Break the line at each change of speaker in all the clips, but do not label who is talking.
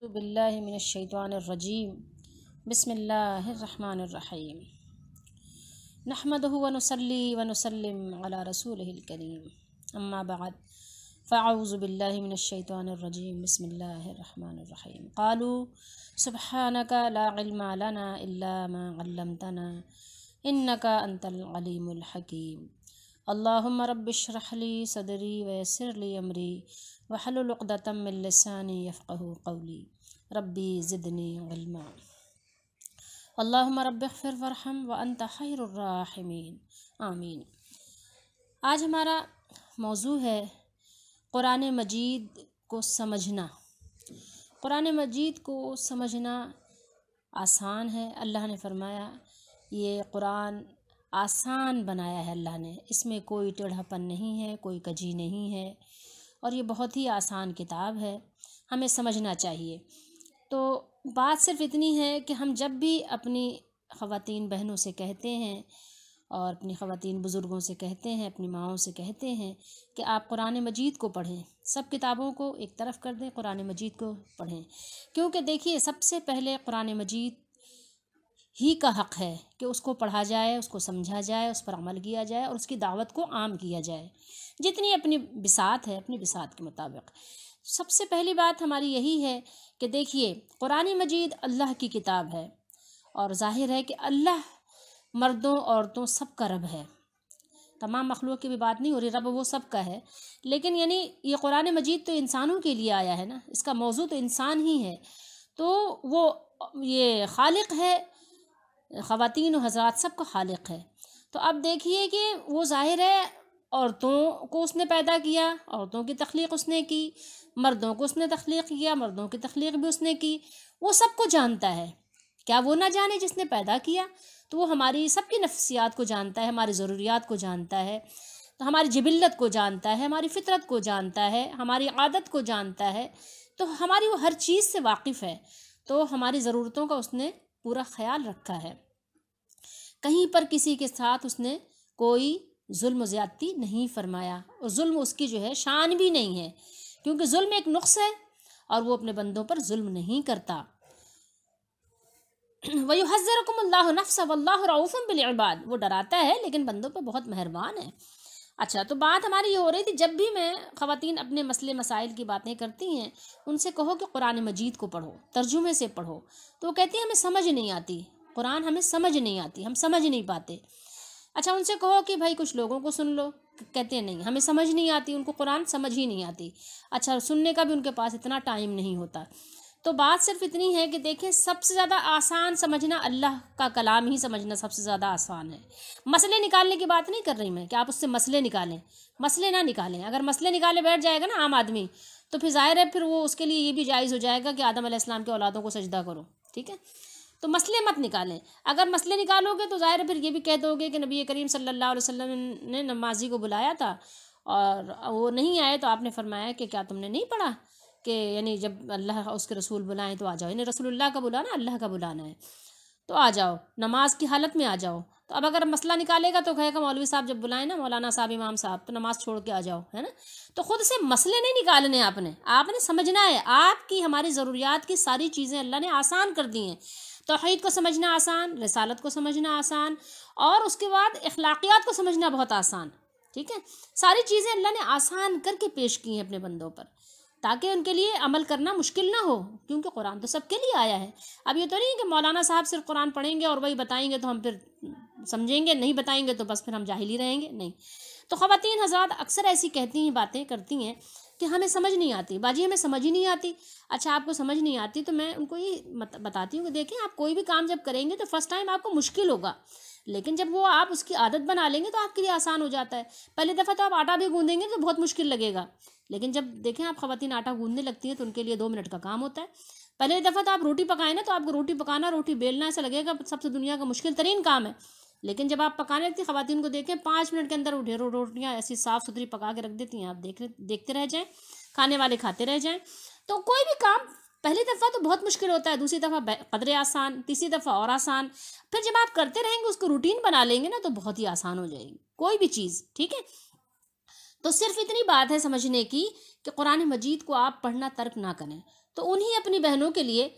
باللہ من الشیطان الرجیم بسم اللہ الرحمن الرحیم نحمدہ ونصلی ونسلم علی رسولہ الکریم اما بعد فاعوذ باللہ من الشیطان الرجیم بسم اللہ الرحمن الرحیم قالوا سبحانک لا علم لنا الا ما علمتنا انک انت العلیم الحکیم اللہم رب اشرح لی صدری ویسر لی امری وحلل عقدۃ من لسانی یفقہوا قولی ربی زدنی علما اللہم رب اغفر وارحم وانت خیر الراحمین آمین۔ آج ہمارا موضوع ہے قرآن مجید کو سمجھنا۔ قرآن مجید کو سمجھنا آسان ہے۔ اللہ نے فرمایا یہ قرآن آسان بنایا ہے اللہ نے، اس میں کوئی ٹیڑھاپن نہیں ہے، کوئی کجی نہیں ہے، اور یہ بہت ہی آسان کتاب ہے، ہمیں سمجھنا چاہیے۔ تو بات صرف اتنی ہے کہ ہم جب بھی اپنی خواتین بہنوں سے کہتے ہیں اور اپنی خواتین بزرگوں سے کہتے ہیں، اپنی ماؤں سے کہتے ہیں کہ آپ قرآن مجید کو پڑھیں، سب کتابوں کو ایک طرف کر دیں، قرآن مجید کو پڑھیں، کیونکہ دیکھیے سب سے پہلے قرآن مجید ہی کا حق ہے کہ اس کو پڑھا جائے، اس کو سمجھا جائے، اس پر عمل کیا جائے اور اس کی دعوت کو عام کیا جائے، جتنی اپنی بساط ہے، اپنی بساط کے مطابق۔ سب سے پہلی بات ہماری یہی ہے کہ دیکھیے قرآن مجید اللہ کی کتاب ہے، اور ظاہر ہے کہ اللہ مردوں عورتوں سب کا رب ہے، تمام مخلوق کی بھی بات نہیں ہو رہی، رب وہ سب کا ہے، لیکن یعنی یہ قرآن مجید تو انسانوں کے لیے آیا ہے نا، اس کا موضوع تو انسان ہی ہے، تو وہ یہ خالق ہے، خواتین و حضرات سب کا خالق ہے۔ تو اب دیکھیے کہ وہ ظاہر ہے عورتوں کو اس نے پیدا کیا، عورتوں کی تخلیق اس نے کی، مردوں کو اس نے تخلیق کیا، مردوں کی تخلیق بھی اس نے کی، وہ سب کو جانتا ہے، کیا وہ نہ جانے جس نے پیدا کیا؟ تو وہ ہماری سب کی نفسیات کو جانتا ہے، ہماری ضروریات کو جانتا ہے، تو ہماری جبلت کو جانتا ہے، ہماری فطرت کو جانتا ہے، ہماری عادت کو جانتا ہے، تو ہماری وہ ہر چیز سے واقف ہے، تو ہماری ضرورتوں کا اس نے پورا خیال رکھا ہے، کہیں پر کسی کے ساتھ اس نے کوئی ظلم و زیادتی نہیں فرمایا، اور ظلم اس کی جو ہے شان بھی نہیں ہے، کیونکہ ظلم ایک نقص ہے اور وہ اپنے بندوں پر ظلم نہیں کرتا۔ وَيُحَذِّرُكُمُ اللَّهُ نَفْسَهُ وَاللَّهُ رَءُوفٌ بِالْعِبَادِ، وہ ڈراتا ہے لیکن بندوں پہ بہت مہربان ہے۔ اچھا، تو بات ہماری یہ ہو رہی تھی، جب بھی میں خواتین اپنے مسئلے مسائل کی باتیں کرتی ہیں، ان سے کہو کہ قرآن مجید کو پڑھو، ترجمے سے پڑھو، تو وہ کہتی ہیں ہمیں سمجھ نہیں آتی، قرآن ہمیں سمجھ نہیں آتی، ہم سمجھ نہیں پاتے۔ اچھا، ان سے کہو کہ بھائی کچھ لوگوں کو سن لو، کہتے ہیں نہیں ہمیں سمجھ نہیں آتی، ان کو قرآن سمجھ ہی نہیں آتی۔ اچھا، سننے کا بھی ان کے پاس اتنا ٹائم نہیں ہوتا۔ تو بات صرف اتنی ہے کہ دیکھیں سب سے زیادہ آسان سمجھنا اللہ کا کلام ہی سمجھنا سب سے زیادہ آسان ہے۔ مسئلے نکالنے کی بات نہیں کر رہی میں کہ آپ اس سے مسئلے نکالیں، مسئلے نہ نکالیں، اگر مسئلے نکالے بیٹھ جائے گا نا عام آدمی، تو پھر ظاہر ہے پھر وہ اس کے لیے یہ بھی جائز ہو جائے گا کہ آدم علیہ السلام کے اولادوں کو سجدہ کرو، ٹھیک ہے؟ تو مسئلے مت نکالیں، اگر مسئلے نکالو گے تو ظاہر ہے پھر یہ بھی کہہ دو گے کہ نبی کریم صلی اللہ علیہ وسلم نے نمازی کو بلایا تھا اور وہ نہیں آئے، تو آپ نے فرمایا کہ کیا تم نے نہیں پڑھا کہ یعنی جب اللہ اس کے رسول بلائیں تو آ جاؤ، یعنی رسول اللہ کا بلانا اللہ کا بلانا ہے، تو آ جاؤ، نماز کی حالت میں آ جاؤ۔ تو اب اگر مسئلہ نکالے گا تو کہے گا مولوی صاحب جب بلائیں نا، مولانا صاحب، امام صاحب، تو نماز چھوڑ کے آ جاؤ، ہے نا؟ تو خود سے مسئلے نہیں نکالنے، آپ نے سمجھنا ہے، آپ کی ہماری ضروریات کی ساری چیزیں اللہ نے آسان کر دی ہیں۔ توحید کو سمجھنا آسان، رسالت کو سمجھنا آسان، اور اس کے بعد اخلاقیات کو سمجھنا بہت آسان، ٹھیک ہے؟ ساری چیزیں اللہ نے آسان کر کے پیش کی ہیں اپنے بندوں پر، تاکہ ان کے لیے عمل کرنا مشکل نہ ہو، کیونکہ قرآن تو سب کے لیے آیا ہے۔ اب یہ تو نہیں کہ مولانا صاحب صرف قرآن پڑھیں گے اور وہی بتائیں گے تو ہم پھر سمجھیں گے، نہیں بتائیں گے تو بس پھر ہم جاہل ہی رہیں گے، نہیں۔ تو خواتین حضرات اکثر ایسی کہتی ہیں، باتیں کرتی ہیں کہ ہمیں سمجھ نہیں آتی، باجی ہمیں سمجھ ہی نہیں آتی۔ اچھا، آپ کو سمجھ نہیں آتی تو میں ان کو یہ بتاتی ہوں کہ دیکھیں آپ کوئی بھی کام جب کریں گے تو فرسٹ ٹائم آپ کو مشکل ہوگا، لیکن جب وہ آپ اس کی عادت بنا لیں گے تو آپ کے لیے آسان ہو جاتا ہے۔ پہلی دفعہ تو آپ آٹا بھی گوندیں گے تو بہت مشکل لگے گا، لیکن جب دیکھیں آپ خواتین آٹا گوندنے لگتی ہیں تو ان کے لیے 2 منٹ کا کام ہوتا ہے۔ پہلی دفعہ تو آپ روٹی پکائیں نا تو آپ کو روٹی پکانا، روٹی بیلنا ایسا لگے گا سب سے دنیا کا مشکل ترین کام ہے، لیکن جب آپ پکانے لگتی خواتین کو دیکھیں 5 منٹ کے اندر ڈھیروں روٹیاں ایسی صاف ستھری پکا کے رکھ دیتی ہیں، آپ دیکھتے رہ جائیں، کھانے والے کھاتے رہ جائیں۔ تو کوئی بھی کام پہلی دفعہ تو بہت مشکل ہوتا ہے، دوسری دفعہ قدرے آسان، تیسری دفعہ اور آسان، پھر جب آپ کرتے رہیں گے اس کو روٹین بنا لیں گے نا تو بہت ہی آسان ہو جائے گی کوئی بھی چیز، ٹھیک ہے؟ تو صرف اتنی بات ہے سمجھنے کی کہ قرآن مجید کو آپ پڑھنا ترک نہ کریں، تو انہی اپنی بہنوں کے لیے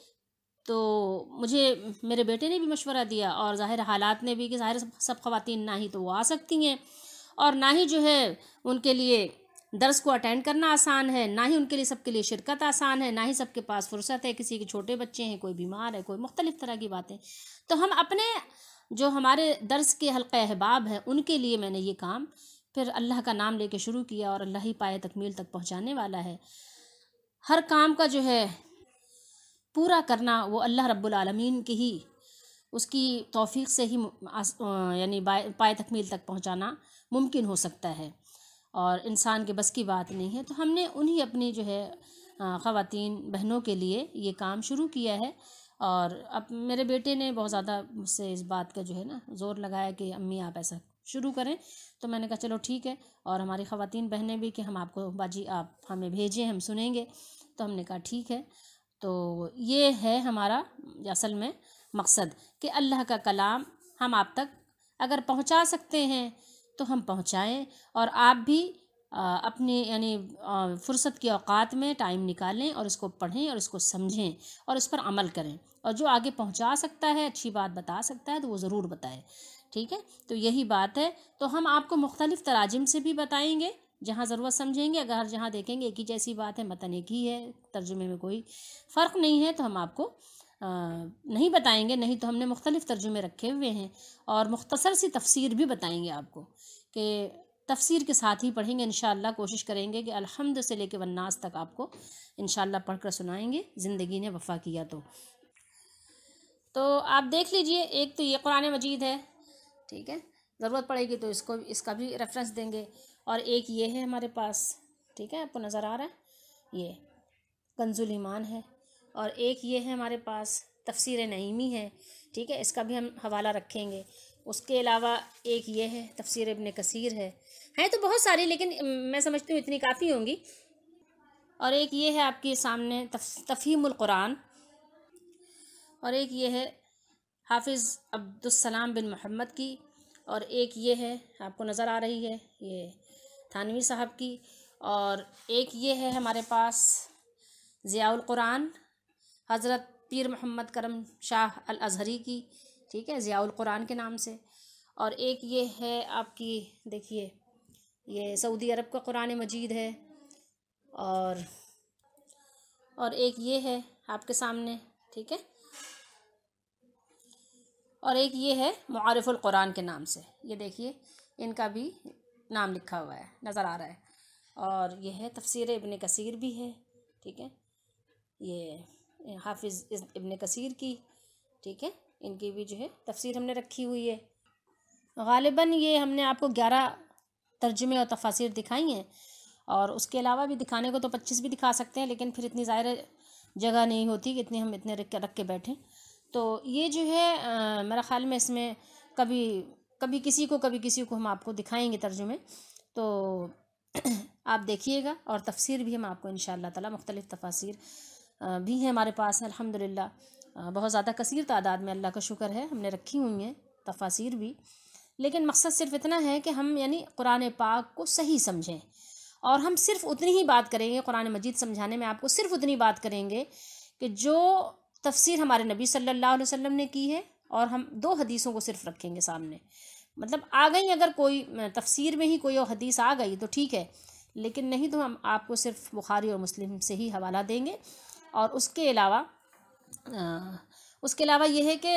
تو مجھے میرے بیٹے نے بھی مشورہ دیا، اور ظاہر حالات نے بھی، کہ ظاہر سب خواتین نہ ہی تو وہ آ سکتی ہیں، اور نہ ہی جو ہے ان کے لیے درس کو اٹینڈ کرنا آسان ہے، نہ ہی ان کے لیے سب کے لیے شرکت آسان ہے، نہ ہی سب کے پاس فرصت ہے، کسی کے چھوٹے بچے ہیں، کوئی بیمار ہے، کوئی مختلف طرح کی باتیں. تو ہم اپنے جو ہمارے درس کے حلقہ احباب ہیں ان کے لیے میں نے یہ کام پھر اللہ کا نام لے کے شروع کیا، اور اللہ ہی پائے تکمیل تک پہنچانے والا ہے. ہر کام کا جو ہے پورا کرنا وہ اللہ رب العالمین کی ہی، اس کی توفیق سے ہی یعنی پائے تکمیل تک پہنچانا ممکن ہو سکتا ہے، اور انسان کے بس کی بات نہیں ہے. تو ہم نے انہی اپنی جو ہے خواتین بہنوں کے لیے یہ کام شروع کیا ہے. اور اب میرے بیٹے نے بہت زیادہ مجھ سے اس بات کا جو ہے نا زور لگایا کہ امی آپ ایسا شروع کریں. تو میں نے کہا چلو ٹھیک ہے، اور ہماری خواتین بہنیں بھی کہ ہم آپ کو باجی آپ ہمیں بھیجیں، ہم سنیں گے. تو ہم نے کہا ٹھیک ہے. تو یہ ہے ہمارا اصل میں مقصد، کہ اللہ کا کلام ہم آپ تک اگر پہنچا سکتے ہیں تو ہم پہنچائیں، اور آپ بھی اپنی یعنی فرصت کے اوقات میں ٹائم نکالیں اور اس کو پڑھیں اور اس کو سمجھیں اور اس پر عمل کریں، اور جو آگے پہنچا سکتا ہے، اچھی بات بتا سکتا ہے تو وہ ضرور بتائے. ٹھیک ہے، تو یہی بات ہے. تو ہم آپ کو مختلف تراجم سے بھی بتائیں گے جہاں ضرورت سمجھیں گے، اگر جہاں دیکھیں گے ایک ہی جیسی بات ہے، متن ایک ہی ہے، ترجمے میں کوئی فرق نہیں ہے، تو ہم آپ کو نہیں بتائیں گے. نہیں تو ہم نے مختلف ترجمے رکھے ہوئے ہیں، اور مختصر سی تفسیر بھی بتائیں گے آپ کو، کہ تفسیر کے ساتھ ہی پڑھیں گے. انشاءاللہ کوشش کریں گے کہ الحمد سے لے کے والناس تک آپ کو انشاءاللہ پڑھ کر سنائیں گے، زندگی نے وفا کیا تو آپ دیکھ لیجئے. ایک تو یہ قرآن مجید ہے، ٹھیک ہے، ضرورت پڑے گی تو اس کا بھی ریفرنس دیں گے. اور ایک یہ ہے ہمارے پاس، ٹھیک ہے، آپ کو نظر آ رہا ہے، یہ کنز الایمان ہے. اور ایک یہ ہے ہمارے پاس تفسیر نعیمی ہے، ٹھیک ہے، اس کا بھی ہم حوالہ رکھیں گے. اس کے علاوہ ایک یہ ہے تفسیر ابن کثیر ہے تو بہت ساری، لیکن میں سمجھتی ہوں اتنی کافی ہوں گی. اور ایک یہ ہے آپ کے سامنے تفہیم القرآن، اور ایک یہ ہے حافظ عبدالسلام بن محمد کی، اور ایک یہ ہے آپ کو نظر آ رہی ہے یہ تھانوی صاحب کی، اور ایک یہ ہے ہمارے پاس ضیاء القرآن حضرت پیر محمد کرم شاہ الازہری کی، ٹھیک ہے، ضیاء القرآن کے نام سے. اور ایک یہ ہے آپ کی دیکھیے یہ سعودی عرب کا قرآن مجید ہے، اور ایک یہ ہے آپ کے سامنے، ٹھیک ہے، اور ایک یہ ہے معارف القرآن کے نام سے. یہ دیکھیے ان کا بھی نام لکھا ہوا ہے، نظر آ رہا ہے. اور یہ ہے تفسیر ابن کثیر بھی ہے، ٹھیک ہے، یہ حافظ ابن کثیر کی، ٹھیک ہے، ان کی بھی جو ہے تفسیر ہم نے رکھی ہوئی ہے. غالباً یہ ہم نے آپ کو 11 ترجمے اور تفاسیر دکھائی ہیں، اور اس کے علاوہ بھی دکھانے کو تو 25 بھی دکھا سکتے ہیں، لیکن پھر اتنی ظاہر جگہ نہیں ہوتی کہ اتنی ہم اتنے رکھ کے بیٹھیں. تو یہ جو ہے میرا خیال میں اس میں کبھی کسی کو ہم آپ کو دکھائیں گے ترجمے، تو آپ دیکھیے گا. اور تفسیر بھی ہم آپ کو انشاءاللہ تعالی مختلف تفاسیر بھی ہیں ہمارے پاس الحمدللہ، بہت زیادہ کثیر تعداد میں اللہ کا شکر ہے ہم نے رکھی ہوئی ہیں تفاسیر بھی. لیکن مقصد صرف اتنا ہے کہ ہم یعنی قرآن پاک کو صحیح سمجھیں، اور ہم صرف اتنی ہی بات کریں گے قرآن مجید سمجھانے میں، آپ کو صرف اتنی بات کریں گے کہ جو تفسیر ہمارے نبی صلی اللہ علیہ وسلم نے کی ہے، اور ہم 2 حدیثوں کو صرف رکھیں گے سامنے. مطلب آ گئی اگر کوئی تفسیر میں ہی کوئی اور حدیث آ گئی تو ٹھیک ہے، لیکن نہیں تو ہم آپ کو صرف بخاری اور مسلم سے ہی حوالہ دیں گے. اور اس کے علاوہ یہ ہے کہ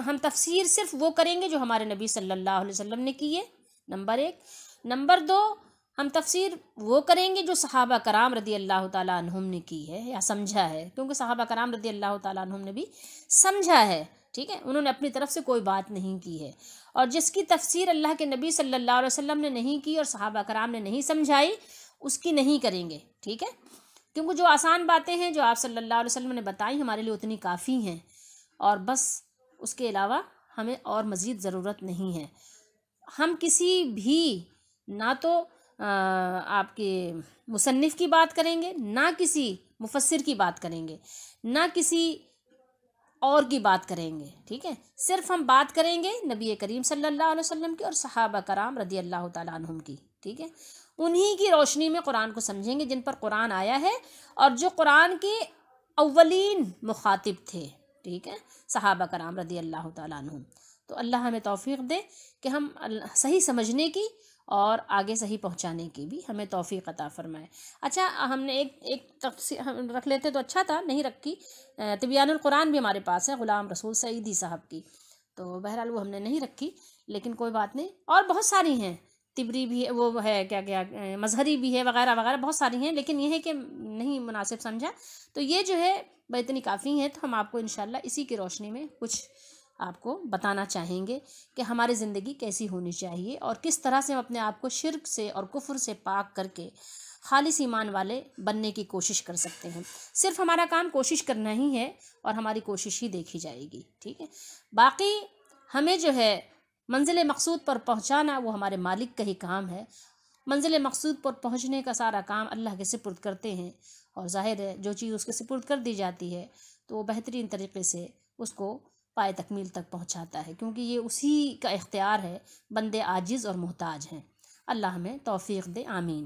ہم تفسیر صرف وہ کریں گے جو ہمارے نبی صلی اللہ علیہ وسلم نے کی ہے، نمبر 1. نمبر 2، ہم تفسیر وہ کریں گے جو صحابہ کرام رضی اللہ تعالیٰ عنہم نے کی ہے یا سمجھا ہے، کیونکہ صحابہ کرام رضی اللہ تعالیٰ عنہم نے بھی سمجھا ہے، ٹھیک ہے، انہوں نے اپنی طرف سے کوئی بات نہیں کی ہے. اور جس کی تفسیر اللہ کے نبی صلی اللہ علیہ وسلم نے نہیں کی اور صحابہ کرام نے نہیں سمجھائی، اس کی نہیں کریں گے، ٹھیک ہے، کیونکہ جو آسان باتیں ہیں جو آپ صلی اللہ علیہ وسلم نے بتائی ہمارے لیے اتنی کافی ہیں، اور بس اس کے علاوہ ہمیں اور مزید ضرورت نہیں ہے. ہم کسی بھی نہ تو آپ کے مصنف کی بات کریں گے، نہ کسی مفسر کی بات کریں گے، نہ کسی اور کی بات کریں گے، ٹھیک ہے، صرف ہم بات کریں گے نبی کریم صلی اللہ علیہ وسلم کی اور صحابہ کرام رضی اللہ تعالیٰ عنہم کی، ٹھیک ہے. انہی کی روشنی میں قرآن کو سمجھیں گے جن پر قرآن آیا ہے اور جو قرآن کے اولین مخاطب تھے، ٹھیک ہے، صحابہ کرام رضی اللہ تعالیٰ عنہم۔ تو اللہ ہمیں توفیق دے کہ ہم صحیح سمجھنے کی اور آگے صحیح پہنچانے کی بھی ہمیں توفیق عطا فرمائے۔ اچھا، ہم نے ایک تفسیر رکھ لیتے تو اچھا تھا، نہیں رکھی۔ تبیان القرآن بھی ہمارے پاس ہے غلام رسول سعیدی صاحب کی، تو بہرحال وہ ہم نے نہیں رکھی، لیکن کوئی بات نہیں، اور بہت ساری ہیں، تبری بھی ہے، وہ ہے کیا مظہری بھی ہے، وغیرہ وغیرہ بہت ساری ہیں، لیکن یہ ہے کہ نہیں مناسب سمجھا، تو یہ جو ہے اتنی کافی ہیں۔ تو ہم آپ کو انشاءاللہ اسی کی روشنی میں کچھ آپ کو بتانا چاہیں گے کہ ہماری زندگی کیسی ہونی چاہیے اور کس طرح سے ہم اپنے آپ کو شرک سے اور کفر سے پاک کر کے خالص ایمان والے بننے کی کوشش کر سکتے ہیں۔ صرف ہمارا کام کوشش کرنا ہی ہے اور ہماری کوشش ہی دیکھی جائے گی، ٹھیک ہے۔ باقی ہمیں جو ہے منزل مقصود پر پہنچانا وہ ہمارے مالک کا ہی کام ہے۔ منزل مقصود پر پہنچنے کا سارا کام اللہ کے سپرد کرتے ہیں، اور ظاہر ہے جو چیز اس کے سپرد کر دی جاتی ہے تو وہ بہترین طریقے سے اس کو پائے تکمیل تک پہنچاتا ہے، کیونکہ یہ اسی کا اختیار ہے، بندے عاجز اور محتاج ہیں۔ اللہ ہمیں توفیق دے، آمین۔